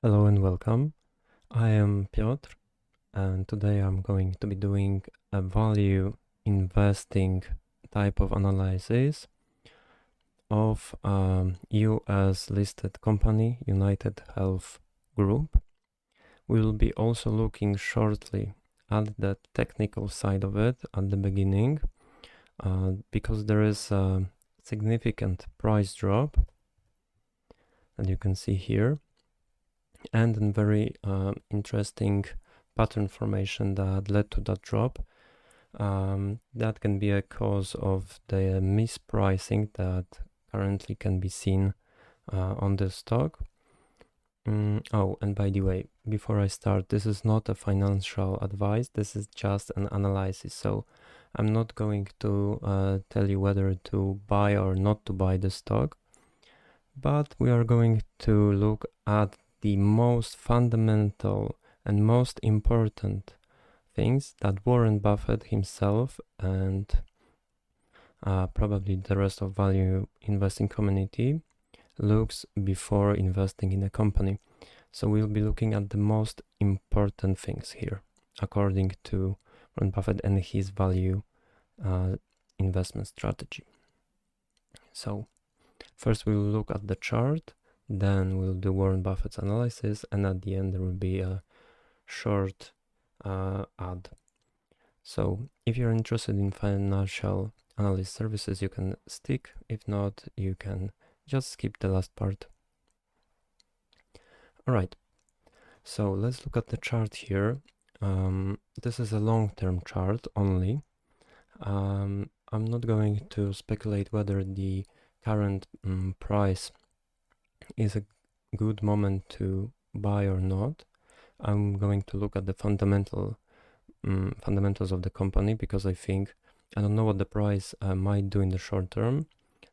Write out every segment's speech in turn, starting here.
Hello and welcome. I am Piotr, and today I'm going to be doing a value investing type of analysis of US listed company UnitedHealth Group. We will be also looking shortly at the technical side of it at the beginning because there is a significant price drop that you can see here, and a very interesting pattern formation that led to that drop. That can be a cause of the mispricing that currently can be seen on the stock. Oh, and by the way, before I start, this is not a financial advice, this is just an analysis. So I'm not going to tell you whether to buy or not to buy the stock, but we are going to look at the most fundamental and most important things that Warren Buffett himself and probably the rest of value investing community looks before investing in a company. So we'll be looking at the most important things here according to Warren Buffett and his value investment strategy. So first we'll look at the chart, then we'll do Warren Buffett's analysis, and at the end there will be a short ad. So if you're interested in financial analyst services, you can stick. If not, you can just skip the last part. All right, so let's look at the chart here. This is a long-term chart only. I'm not going to speculate whether the current price is a good moment to buy or not. I'm going to look at the fundamentals of the company, because I don't know what the price might do in the short term.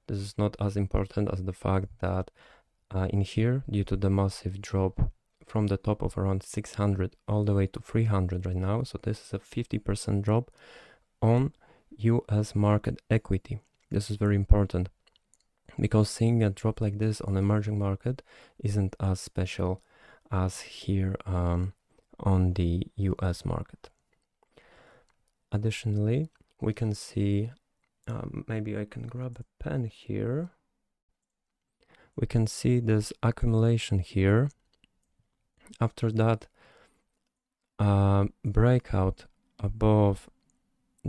This is not as important as the fact that in here, due to the massive drop from the top of around 600 all the way to 300 right now, so this is a 50% drop on US market equity. This is very important, because seeing a drop like this on emerging market isn't as special as here on the US market. Additionally, we can see, maybe I can grab a pen here. We can see this accumulation here. After that, breakout above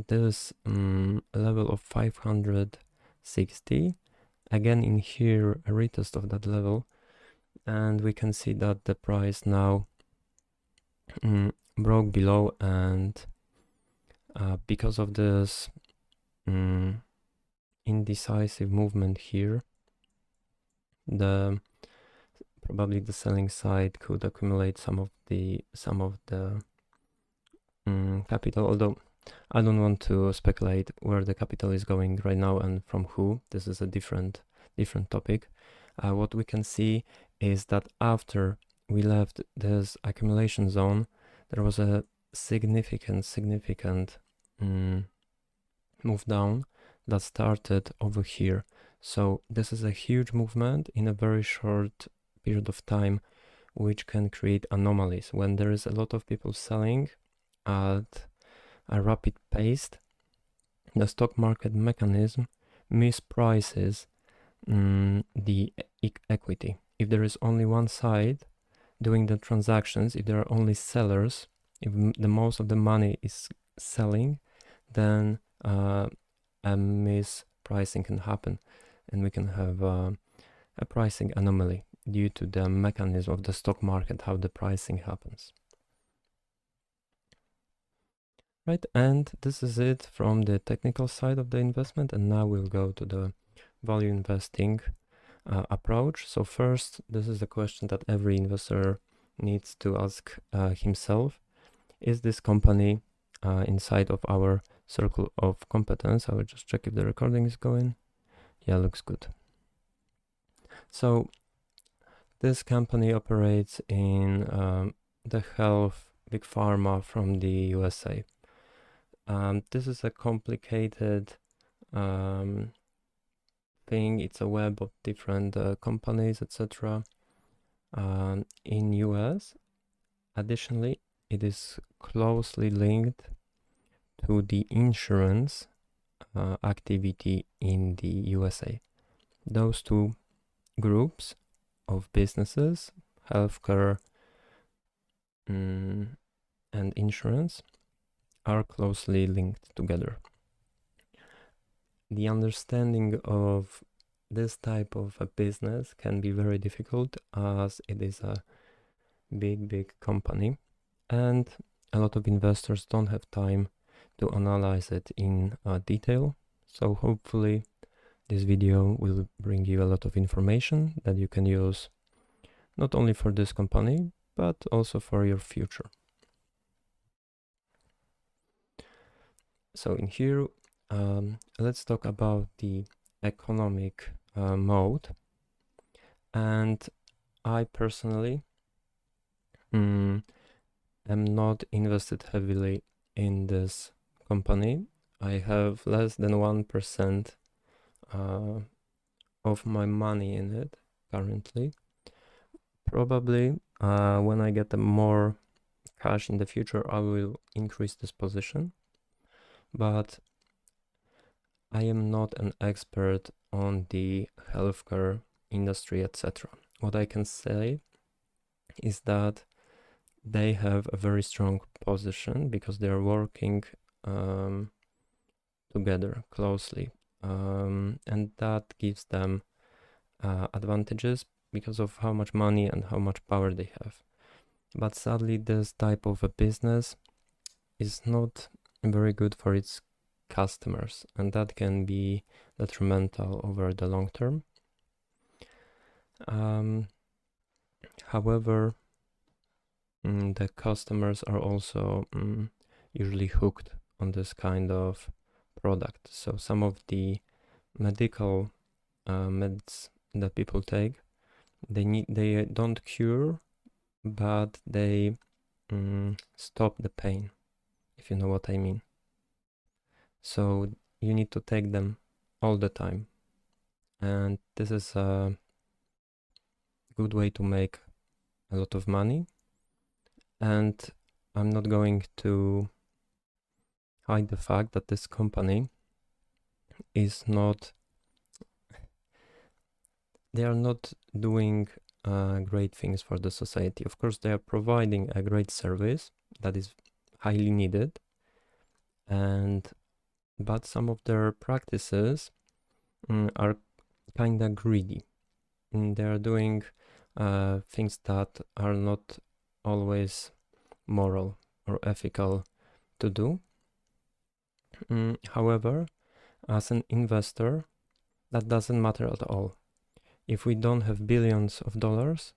this level of 560. Again in here, a retest of that level, and we can see that the price now broke below, and because of this indecisive movement here, probably the selling side could accumulate some of the capital, although I don't want to speculate where the capital is going right now and from who. This is a different topic. What we can see is that after we left this accumulation zone, there was a significant move down that started over here. So this is a huge movement in a very short period of time, which can create anomalies. When there is a lot of people selling at a rapid pace, the stock market mechanism misprices the equity. If there is only one side doing the transactions, if there are only sellers, if the most of the money is selling, then a mispricing can happen, and we can have a pricing anomaly due to the mechanism of the stock market, how the pricing happens. Right, and this is it from the technical side of the investment, and now we'll go to the value investing approach. So first, this is a question that every investor needs to ask himself. Is this company inside of our circle of competence? I will just check if the recording is going. Yeah, looks good. So this company operates in the health big pharma from the USA. This is a complicated thing. It's a web of different companies, etc. in US. Additionally, it is closely linked to the insurance activity in the USA. Those two groups of businesses, healthcare and insurance, are closely linked together. The understanding of this type of a business can be very difficult, as it is a big company, and a lot of investors don't have time to analyze it in detail. So hopefully this video will bring you a lot of information that you can use not only for this company, but also for your future. So in here, let's talk about the economic mode. And I personally am not invested heavily in this company. I have less than 1% of my money in it currently. Probably when I get more cash in the future, I will increase this position. But I am not an expert on the healthcare industry, etc. What I can say is that they have a very strong position because they are working together closely, and that gives them advantages because of how much money and how much power they have. But sadly, this type of a business is not very good for its customers, and that can be detrimental over the long term. However, the customers are also usually hooked on this kind of product. So some of the medical meds that people take, they don't cure, but they stop the pain, if you know what I mean. So you need to take them all the time, and this is a good way to make a lot of money. And I'm not going to hide the fact that this company is not, they are not doing great things for the society. Of course, they are providing a great service that is highly needed, but some of their practices are kind of greedy. They are doing things that are not always moral or ethical to do. However, as an investor, that doesn't matter at all. If we don't have billions of dollars,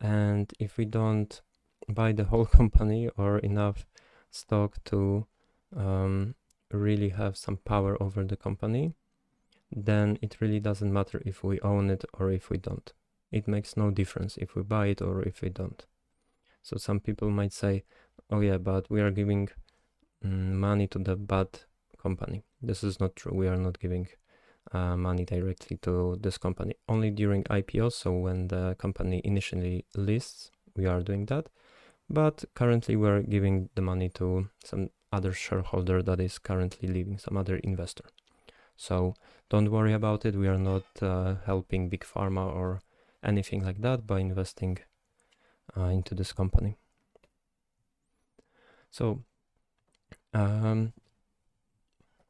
and if we don't buy the whole company or enough stock to really have some power over the company, then it really doesn't matter if we own it or if we don't. It makes no difference if we buy it or if we don't. So some people might say, oh yeah, but we are giving money to the bad company. This is not true. We are not giving money directly to this company. Only during IPO, so when the company initially lists, we are doing that. But currently we're giving the money to some other shareholder that is currently leaving, some other investor. So don't worry about it. We are not helping Big Pharma or anything like that by investing into this company. So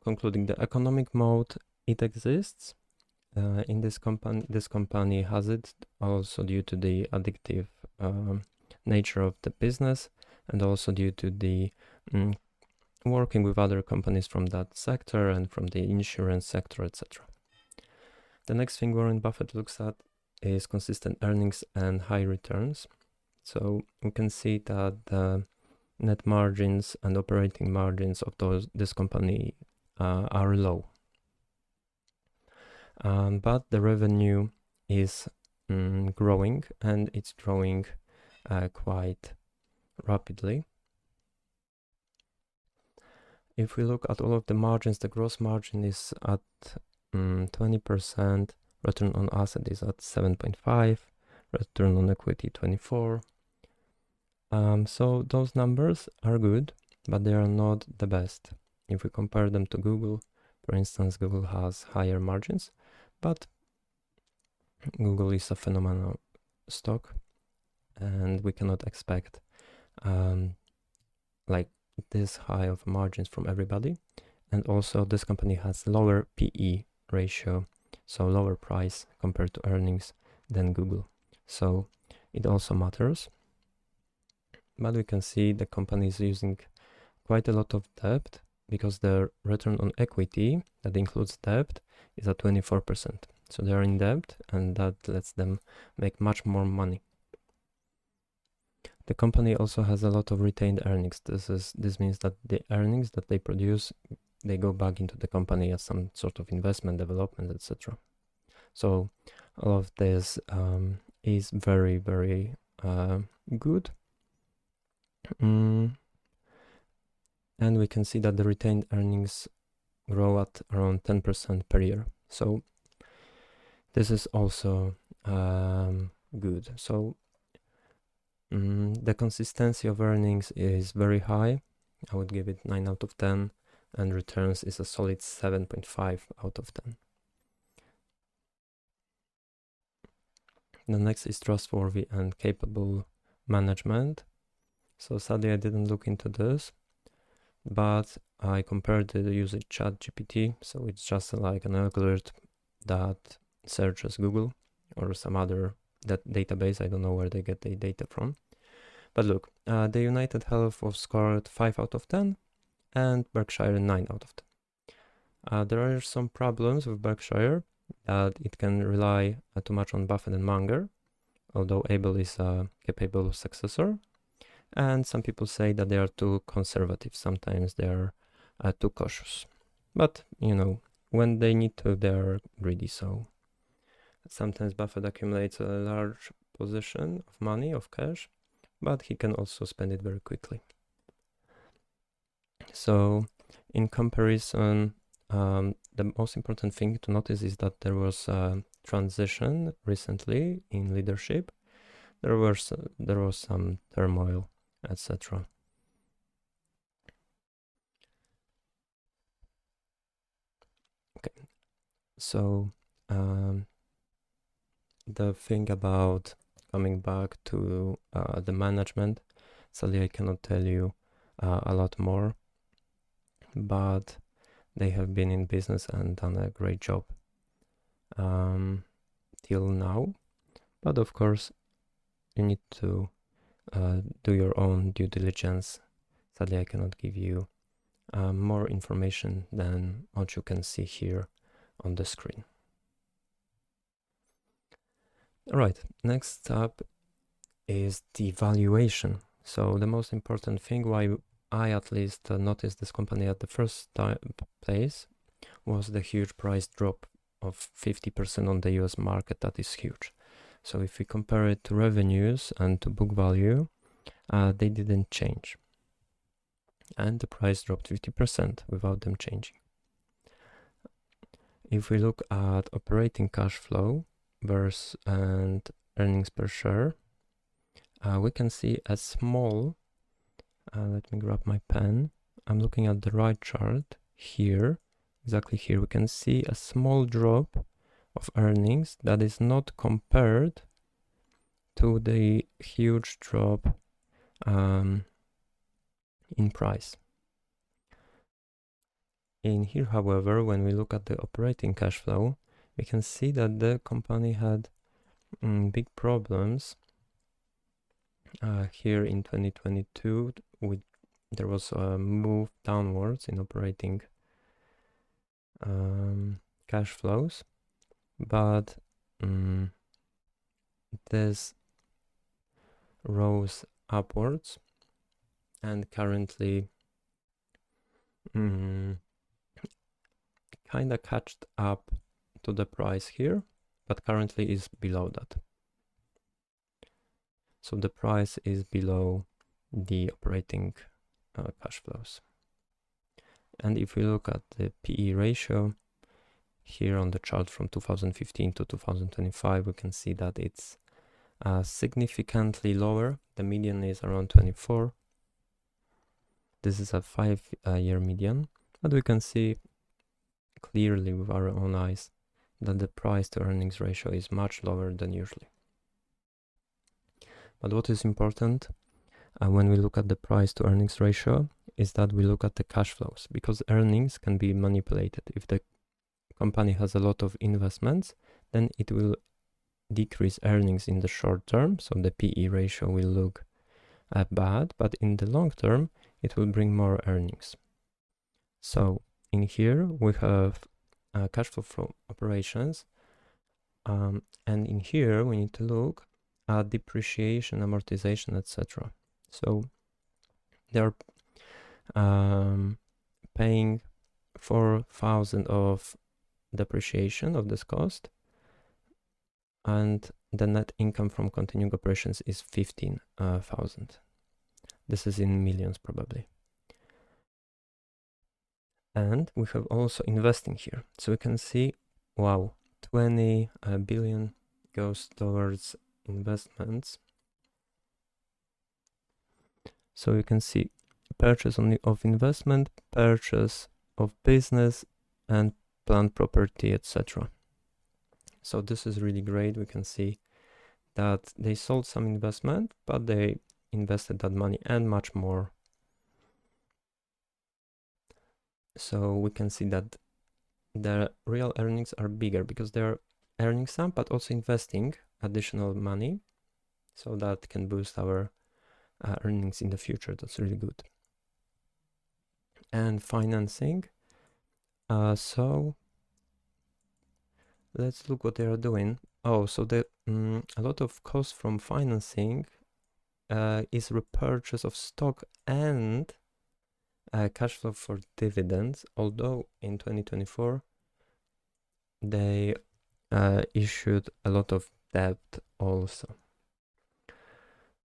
concluding, the economic mode, it exists in this company. This company has it also due to the addictive nature of the business, and also due to the working with other companies from that sector and from the insurance sector, etc. The next thing Warren Buffett looks at is consistent earnings and high returns. So we can see that the net margins and operating margins of this company are low. But the revenue is growing, and it's growing quite rapidly. If we look at all of the margins, the gross margin is at 20%, return on asset is at 7.5, return on equity 24. So those numbers are good, but they are not the best. If we compare them to Google, for instance, Google has higher margins, but Google is a phenomenal stock, and we cannot expect like this high of margins from everybody. And also this company has lower PE ratio, so lower price compared to earnings than Google. So it also matters. But we can see the company is using quite a lot of debt because their return on equity that includes debt is at 24%. So they are in debt, and that lets them make much more money. The company also has a lot of retained earnings. This means that the earnings that they produce, they go back into the company as some sort of investment, development, etc. So all of this is very, very good. And we can see that the retained earnings grow at around 10% per year. So this is also good. So the consistency of earnings is very high. I would give it 9 out of 10, and returns is a solid 7.5 out of 10. The next is trustworthy and capable management. So sadly I didn't look into this, but I compared the usage ChatGPT. So it's just like an algorithm that searches Google or some other database. I don't know where they get the data from. But look, the UnitedHealth was scored 5 out of 10 and Berkshire 9 out of 10. There are some problems with Berkshire, that it can rely too much on Buffett and Munger, although Abel is a capable successor. And some people say that they are too conservative. Sometimes they are too cautious. But, you know, when they need to, they are greedy. So sometimes Buffett accumulates a large position of money, of cash, but he can also spend it very quickly. So in comparison, the most important thing to notice is that there was a transition recently in leadership. There was some turmoil, etc. Okay, so the thing about coming back to the management, sadly I cannot tell you a lot more, but they have been in business and done a great job till now. But of course, you need to do your own due diligence. Sadly, I cannot give you more information than what you can see here on the screen. All right, next up is the valuation. So the most important thing why I at least noticed this company at the first place was the huge price drop of 50% on the US market. That is huge. So if we compare it to revenues and to book value, they didn't change. And the price dropped 50% without them changing. If we look at operating cash flow versus and earnings per share, we can see a small, let me grab my pen. I'm looking at the right chart here. Exactly here, we can see a small drop of earnings that is not compared to the huge drop in price. In here, however, when we look at the operating cash flow, we can see that the company had big problems. Here in 2022, there was a move downwards in operating cash flows, but this rose upwards and currently kind of caught up to the price here, but currently is below that. So the price is below the operating cash flows. And if we look at the PE ratio here on the chart from 2015 to 2025, we can see that it's significantly lower. The median is around 24. This is a 5-year median, but we can see clearly with our own eyes that the price to earnings ratio is much lower than usually. But what is important when we look at the price to earnings ratio is that we look at the cash flows, because earnings can be manipulated. If the company has a lot of investments, then it will decrease earnings in the short term, so the PE ratio will look bad, but in the long term it will bring more earnings. So in here we have cash flow from operations, and in here we need to look at depreciation, amortization, etc. So they're paying 4,000 of depreciation of this cost, and the net income from continuing operations is 15,000. This is in millions probably. And we have also investing here. So we can see, wow, 20 billion goes towards investments. So you can see purchase of investment, purchase of business, and plant property, etc. So this is really great. We can see that they sold some investment, but they invested that money and much more. So we can see that the real earnings are bigger because they're earning some, but also investing additional money. So that can boost our earnings in the future. That's really good. And financing. So let's look what they are doing. Oh, so a lot of cost from financing is repurchase of stock and cash flow for dividends, although in 2024 they issued a lot of debt also.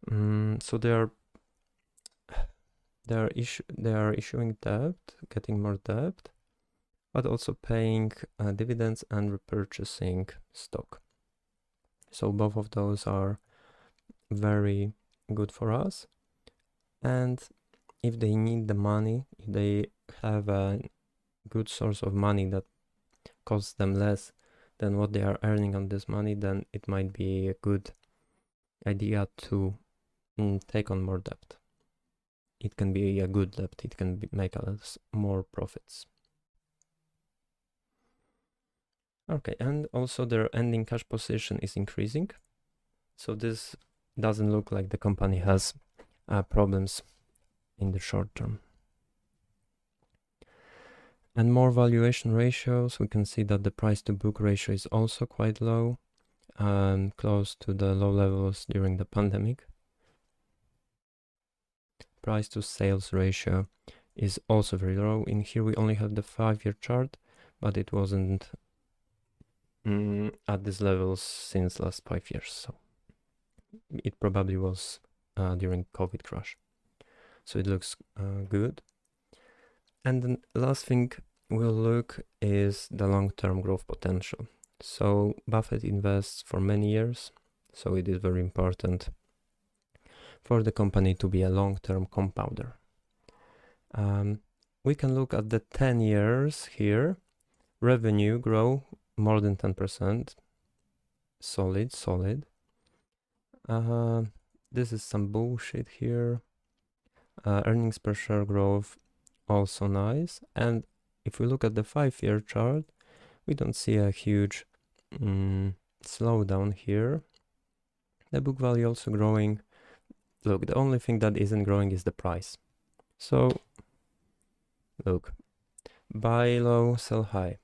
So they are issuing debt, getting more debt, but also paying dividends and repurchasing stock. So both of those are very good for us. And if they need the money, if they have a good source of money that costs them less than what they are earning on this money, then it might be a good idea to take on more debt. It can be a good debt. It can make us more profits. Okay, and also their ending cash position is increasing. So this doesn't look like the company has problems in the short term. And more valuation ratios, we can see that the price to book ratio is also quite low, close to the low levels during the pandemic. Price to sales ratio is also very low. In here we only have the 5-year chart, but it wasn't at these levels since last 5 years. So it probably was during COVID crash. So it looks good. And the last thing we'll look is the long-term growth potential. So Buffett invests for many years, so it is very important for the company to be a long-term compounder. We can look at the 10 years here. Revenue grow more than 10%. Solid. This is some bullshit here. Earnings per share growth, also nice. And if we look at the 5-year chart, we don't see a huge slowdown here. The book value also growing. Look, the only thing that isn't growing is the price. So look, buy low, sell high.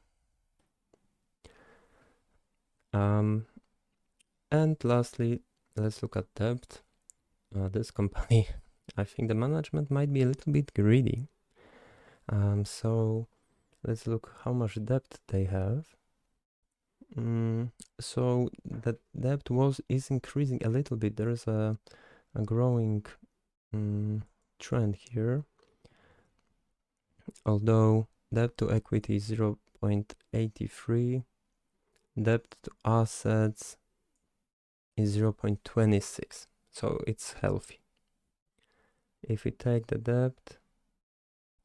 And lastly, let's look at debt. This company, I think the management might be a little bit greedy. So let's look how much debt they have. So the debt is increasing a little bit. There is a growing trend here. Although debt to equity is 0.83, debt to assets is 0.26, so it's healthy. If we take the debt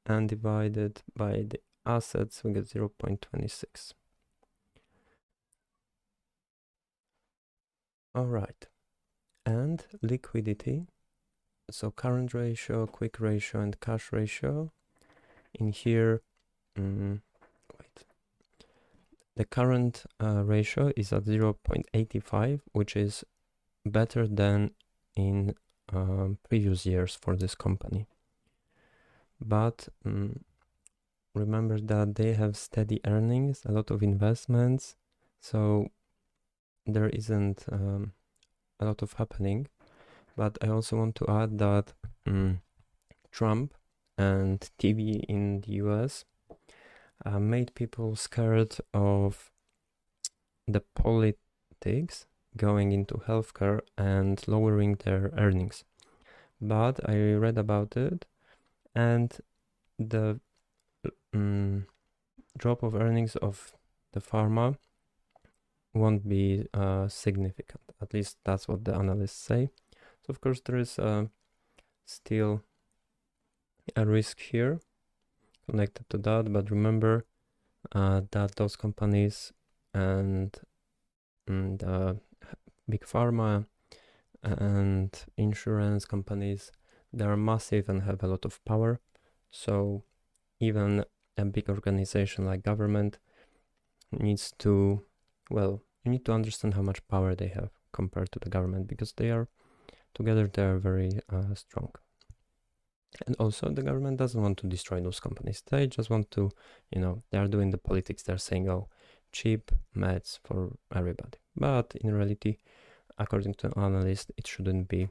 and divide it by the assets, we get 0.26. All right, and liquidity, so current ratio, quick ratio, and cash ratio. In here, the current ratio is at 0.85, which is better than in previous years for this company. But remember that they have steady earnings, a lot of investments, so there isn't a lot of happening. But I also want to add that Trump and TV in the US made people scared of the politics going into healthcare and lowering their earnings. But I read about it, and the drop of earnings of the pharma won't be significant. At least that's what the analysts say. So of course there is still a risk here connected to that, but remember that those companies and big pharma and insurance companies, they are massive and have a lot of power. So even a big organization like government needs to, well, you need to understand how much power they have compared to the government, because they are together, they are very strong. And also the government doesn't want to destroy those companies. They just want to, they are doing the politics. They're saying, oh, cheap meds for everybody. But in reality, according to analysts, it shouldn't be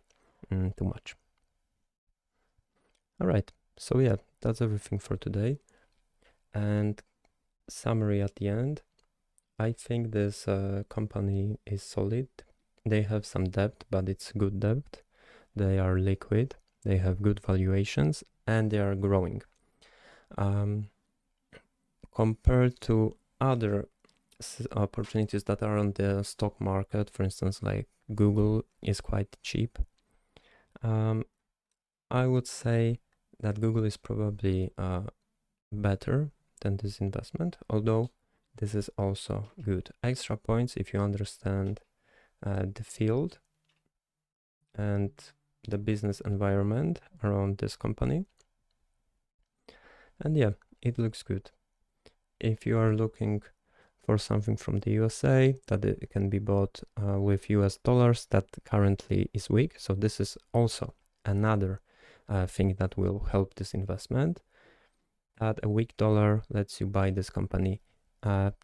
too much. All right. So yeah, that's everything for today. And summary at the end. I think this company is solid. They have some debt, but it's good debt. They are liquid. They have good valuations, and they are growing. Compared to other opportunities that are on the stock market, for instance, like Google is quite cheap. I would say that Google is probably better than this investment, although this is also good. Extra points if you understand the field and the business environment around this company. And yeah, it looks good. If you are looking for something from the USA that it can be bought with US dollars, that currently is weak. So this is also another thing that will help this investment. That a weak dollar lets you buy this company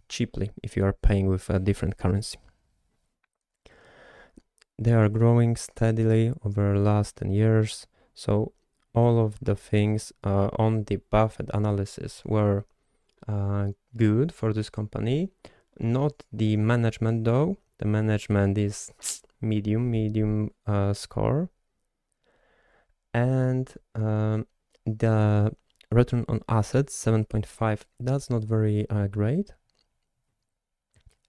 cheaply if you are paying with a different currency. They are growing steadily over the last 10 years. So all of the things on the Buffett analysis were good for this company. Not the management though. The management is medium score. And the return on assets, 7.5, that's not very great.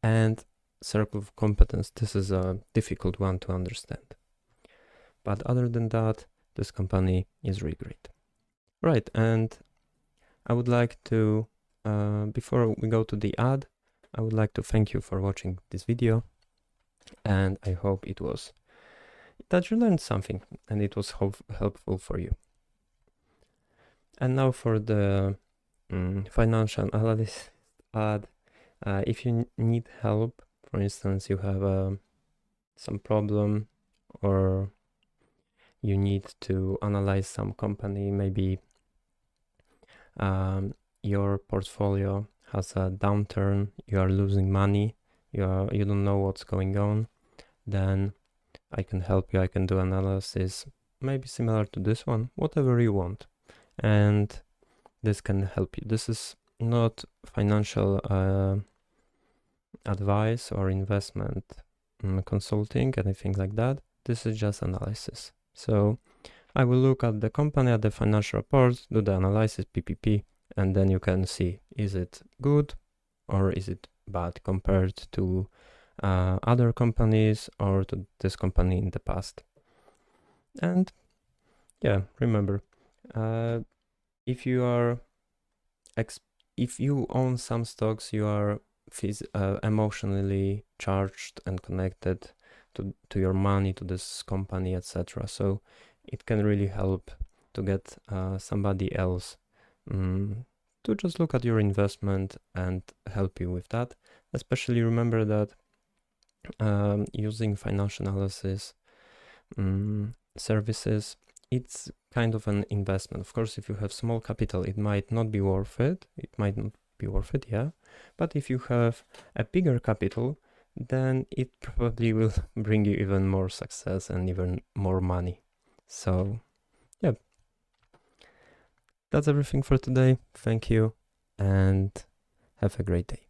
And circle of competence, this is a difficult one to understand. But other than that, this company is really great. Right, and I would like to, before we go to the ad, I would like to thank you for watching this video, and I hope that you learned something and it was helpful for you. And now for the financial analysis ad. If you need help, for instance, you have some problem, or you need to analyze some company, maybe your portfolio has a downturn, you are losing money, you don't know what's going on, then I can help you. I can do analysis, maybe similar to this one, whatever you want, and this can help you. This is not financial advice or investment consulting, anything like that. This is just analysis. So I will look at the company, at the financial reports, do the analysis, PPP, and then you can see, is it good or is it bad compared to other companies or to this company in the past. And yeah, remember, if you are if you own some stocks, you are emotionally charged and connected to your money, to this company, etc. So it can really help to get somebody else to just look at your investment and help you with that. Especially remember that using financial analysis services, it's kind of an investment. Of course, if you have small capital, it might not be worth it. Yeah. But if you have a bigger capital, then it probably will bring you even more success and even more money. So, yeah, that's everything for today. Thank you and have a great day.